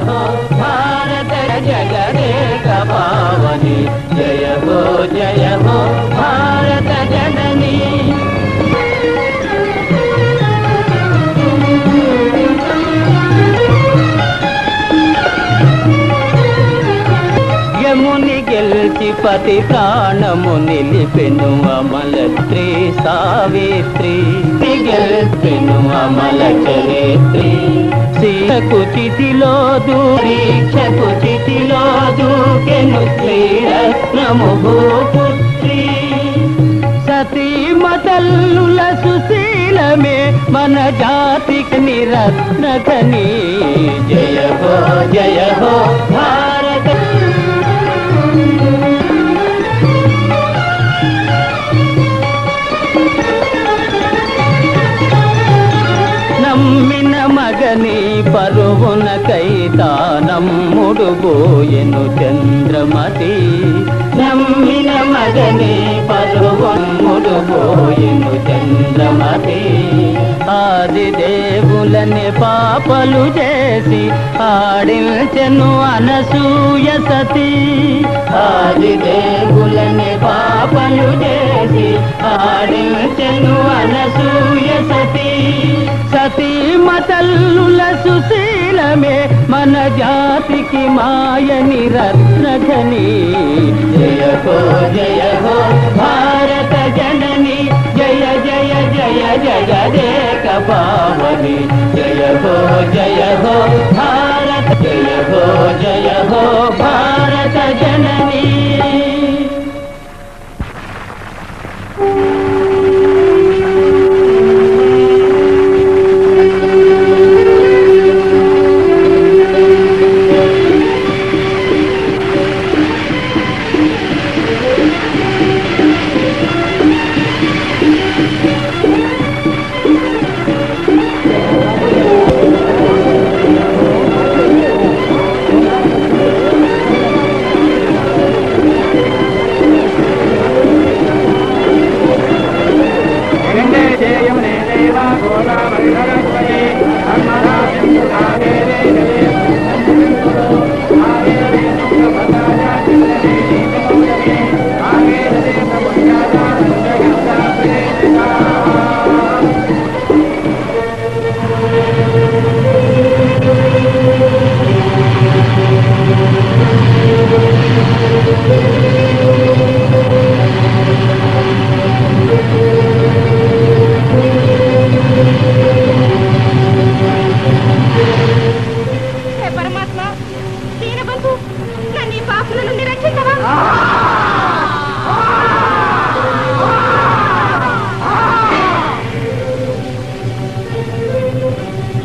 हो भारत जगदेक पावनी जय हो भारत जननी యముని గెల్చి పతి ప్రాణము నిలిపెను అమలత్రి సావిత్రి గెల్పెను అమల చరిత్రి శిక్షకు చితిలో దూరీక్షకు చితిలో దూకెను శ్రీరత్నము భూపుత్రి సతీమతల్లుల సుశీలమే మన జాతికి నిరత్నకని జయ హో భారత నమ్మిన మగని పరువున కైతానమ్ముడు బోయెను చంద్రమతి నమ్మిన మగని పరువమ్ముడు బోయెను చంద్రమతి ఆది దేవులని పాపలు చేసి ఆడించెను అనసూయ సతి ఆది దేవులని పాపలు చేసి ఆడించెను అనసూయ సతి సతీమతల్లుల సుశీలమే మన జాతికి మాయని రత్నఘని జయ హో భారత జనని జయ జయ జయ జగదేక పావని జయ హో భారత జయ హో భారత జనని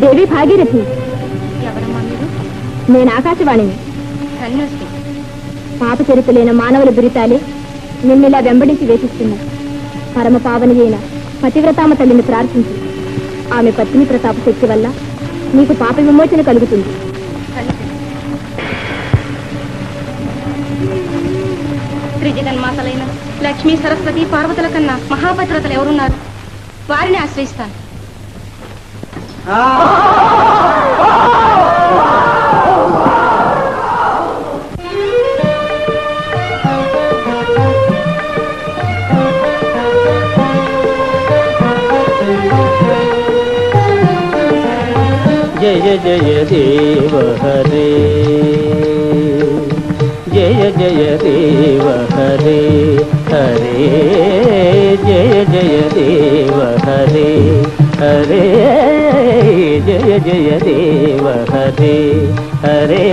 దేవి భాగీరథి నేను ఆకాశవాణిని పాప చరిత్రలైన మానవుల బిరితాలే నిన్నిలా వెంబడించి వేధిస్తున్నా పరమ పావని అయిన పతివ్రతామ తల్లిని ప్రార్థించి ఆమె పత్ని ప్రతాప శక్తి వల్ల నీకు పాప విమోచన కలుగుతుంది. త్రిజగన్మాతలైన లక్ష్మీ సరస్వతి పార్వతుల కన్నా మహాపతివ్రతలు ఎవరున్నారు? వారిని ఆశ్రయిస్తాను. జయ జయ దేవ హరే జయ జయ దేవ హరే హరే జయ జయ దేవ హరే హరే జయ జయ దేవ హరే హరే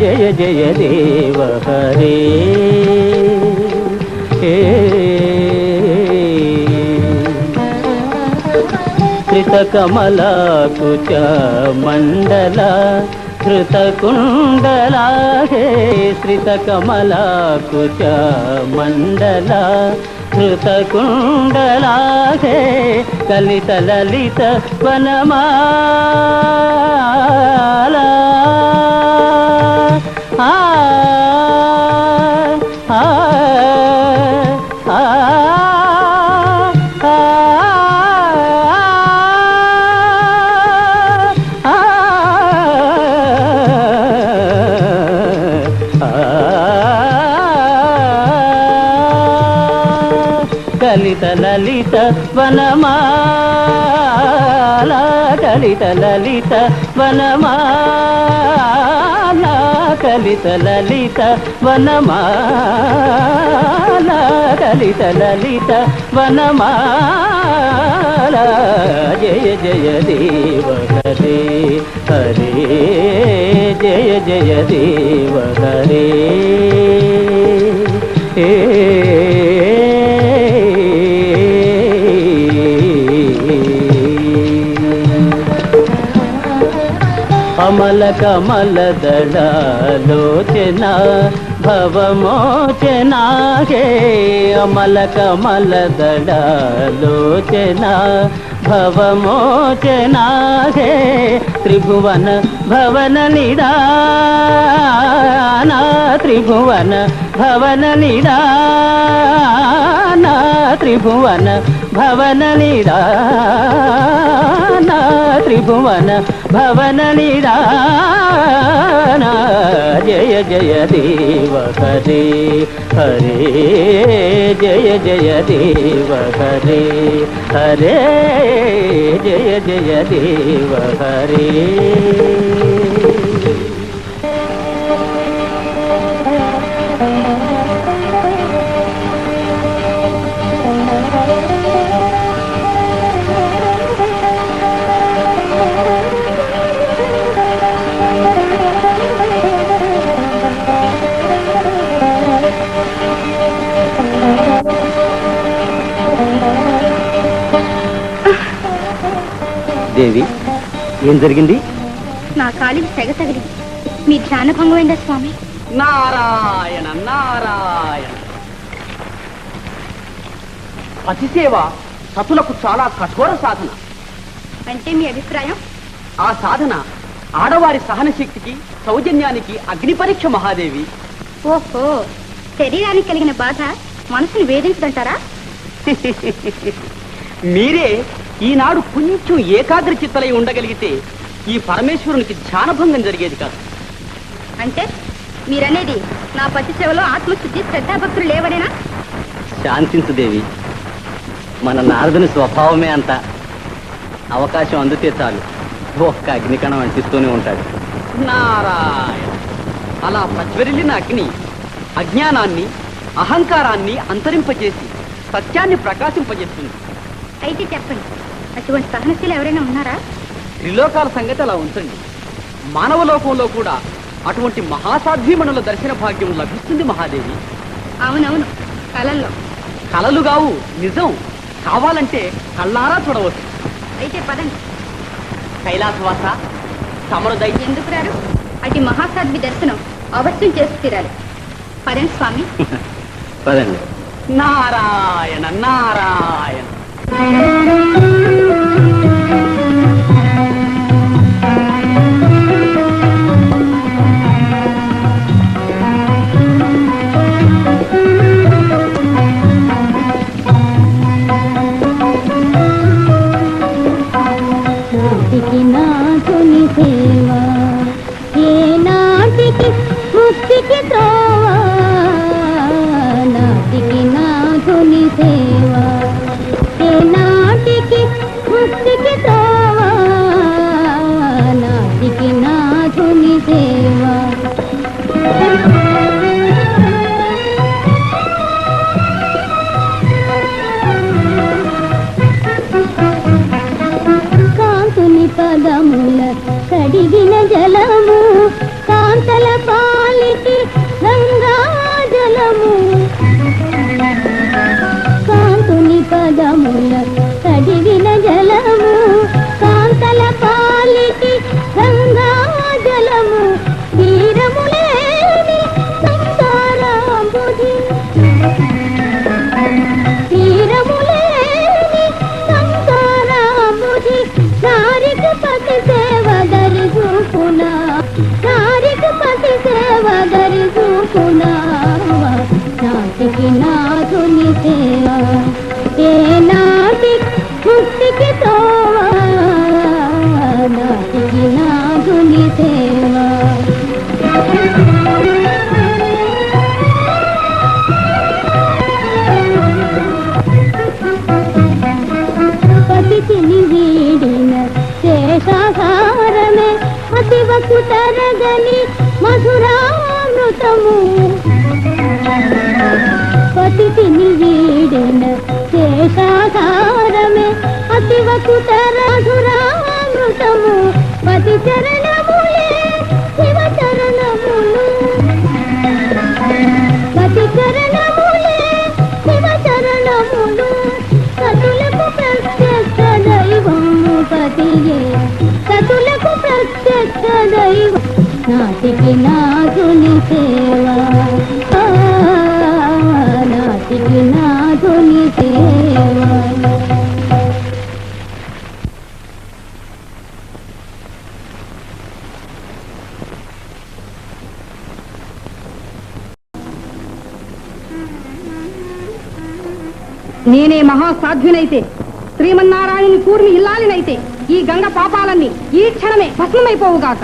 జయ జయ దేవ హరే శ్రితకమలాకుచ మండల ధృతకుండలా హే శ్రితకమలాకుచ మండల ధృతకుండలా హే కలిత లలిత వనమాలా కలిత లలిత వనమాల కలిత లలిత వనమాల కలిత లలిత వనమాల కలిత లలిత వనమాల జయ జయ దేవ హరే హరే జయ జయ దేవ హరే అమల కమల దళలోచన భవమోచన హే అమల కమల దళలోచన భవమోచన హే త్రిభువన భవన నిదాన త్రిభువన భవన నిదాన త్రిభువన భవన నిదాన త్రిభువన భవన నిదాన జయ జయ దేవ హరే హరే జయ జయ దేవ హరే హరే జయ జయ దేవ హరే దేవి ఏం జరిగింది? నా కాలికి తెగ తగిలి మీ ధ్యాన భంగమైందా స్వామి? నారాయణ నారాయణ. పతిసేవ సతులకు చాలా కఠోర సాధన. అంటే మీ అభిప్రాయం? ఆ సాధన ఆడవారి సహన శక్తికి సౌజన్యానికి అగ్ని పరీక్ష మహాదేవి. ఓహో, శరీరానికి కలిగిన బాధ మనసును వేధించదంటారా? మీరే ఈనాడు కొంచెం ఏకాగ్ర చిత్తలై ఉండగలిగితే ఈ పరమేశ్వరునికి ధ్యానభంగం జరిగేది కాదు. అంటే మీరనేది నా పతి సేవలో ఆత్మశుద్ధి శ్రద్ధాభక్తులు లేవనేనా? శాంతించు దేవి, మన నారదుని స్వభావమే అంత. అవకాశం అందుతే చాలు ఒక్క అగ్నికణం అంటిస్తూనే ఉంటాడు. నారాయణ. అలా ప్రజ్వరిల్లిన అగ్ని అజ్ఞానాన్ని అహంకారాన్ని అంతరింపజేసి సత్యాన్ని ప్రకాశింపజేస్తుంది. అయితే చెప్పండి, అటువంటి సహనశీలు ఎవరైనా ఉన్నారా? త్రిలోకాల సంగతి అలా ఉంచండి. మానవ లోకంలో కూడా అటువంటి మహాసాధ్వీమణుల దర్శన భాగ్యం లభిస్తుంది మహాదేవి. అవునవును, కళల్లో. కలలు కావు, నిజం. కావాలంటే కళ్ళారా చూడవచ్చు. అయితే పదండి. కైలాసవాస తమరు దయ. ఎందుకు రారు? అటు మహాసాధ్వి దర్శనం అవశ్యం చేసి తీరాలి. పదండి స్వామి. పదండి. నారాయణ నారాయణ. నాటికి నాథుని సేవ ఏ నాటికి ముక్తికి త్రోవ నాటికి నాథుని సేవ ఏ నాటికి సుతరాసురామృతము పతి చరణములే శివ చరణములు పతి చరణములే శివ చరణములు సతులకు ప్రత్యక్ష దైవము పతియే సతులకు ప్రత్యక్ష దైవం నాటికి నాథుని సేవ నాటికి నాథుని సేవ నేనే మహాసాధ్యునైతే శ్రీమన్నారాయణుని కూర్మి ఇల్లాలినైతే ఈ గంగ పాపాలన్నీ ఈ క్షణమే భస్మమైపోవుగాక.